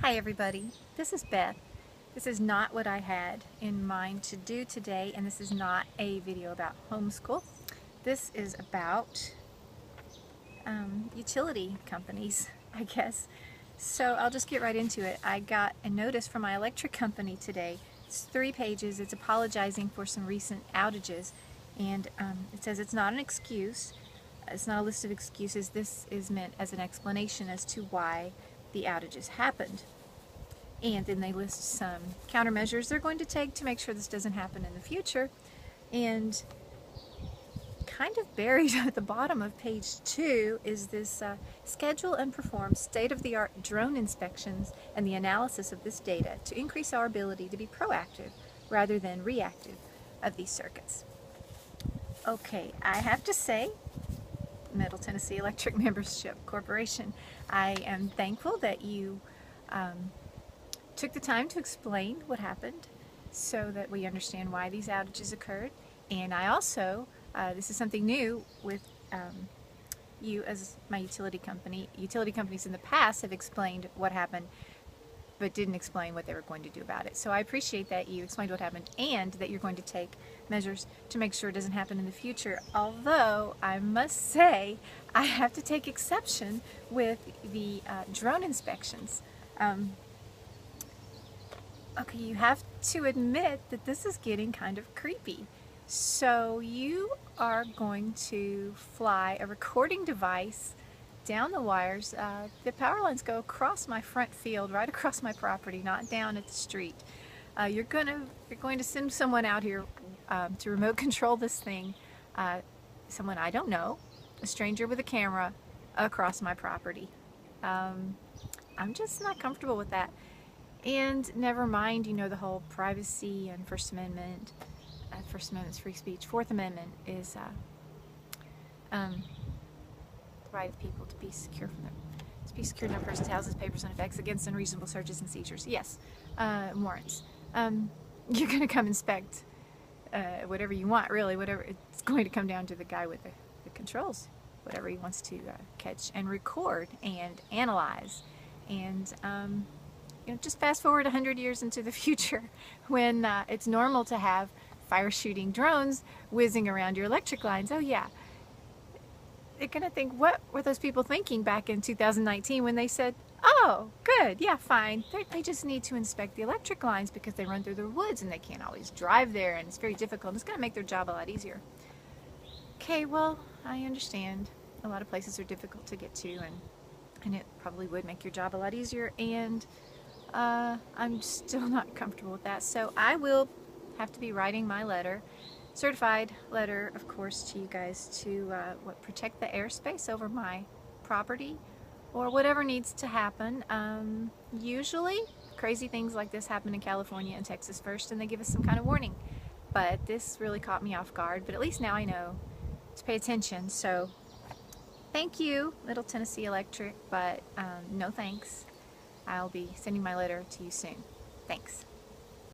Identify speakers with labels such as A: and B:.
A: Hi everybody, this is Beth. This is not what I had in mind to do today, and this is not a video about homeschool. This is about utility companies, I guess. So I'll just get right into it. I got a notice from my electric company today. It's 3 pages. It's apologizing for some recent outages, and it says it's not an excuse. It's not a list of excuses. This is meant as an explanation as to why the outages happened. And then they list some countermeasures they're going to take to make sure this doesn't happen in the future. And kind of buried at the bottom of page 2 is this schedule and perform state-of-the-art drone inspections and the analysis of this data to increase our ability to be proactive rather than reactive of these circuits. Okay, I have to say, Middle Tennessee Electric Membership Corporation, I am thankful that you took the time to explain what happened so that we understand why these outages occurred. And I also, this is something new with you as my utility company. Utility companies in the past have explained what happened but didn't explain what they were going to do about it. So I appreciate that you explained what happened and that you're going to take measures to make sure it doesn't happen in the future. Although I must say I have to take exception with the drone inspections. Okay, you have to admit that this is getting kind of creepy. So you are going to fly a recording device down the wires. The power lines go across my front field, right across my property, not down at the street. You're going to send someone out here to remote control this thing, someone I don't know, a stranger with a camera across my property. I'm just not comfortable with that. And never mind, you know, the whole privacy and First Amendment. First Amendment's free speech. Fourth Amendment is the right of people to be secure in their persons, houses, papers, and effects against unreasonable searches and seizures. Yes, warrants. You're going to come inspect whatever you want, really. Whatever, it's going to come down to the guy with the controls. Whatever he wants to catch and record and analyze. And you know, just fast forward 100 years into the future when it's normal to have fire shooting drones whizzing around your electric lines. Oh yeah, they're gonna think, what were those people thinking back in 2019 when they said, oh good, yeah, fine, they just need to inspect the electric lines because they run through the woods and they can't always drive there and it's very difficult. It's gonna make their job a lot easier. Okay, well, I understand a lot of places are difficult to get to, and it probably would make your job a lot easier, and I'm still not comfortable with that. So I will have to be writing my letter, certified letter, of course, to you guys to protect the airspace over my property or whatever needs to happen. Usually crazy things like this happen in California and Texas first, and they give us some kind of warning. But this really caught me off guard, but at least now I know to pay attention. So thank you, Middle Tennessee Electric, but no thanks. I'll be sending my letter to you soon. Thanks.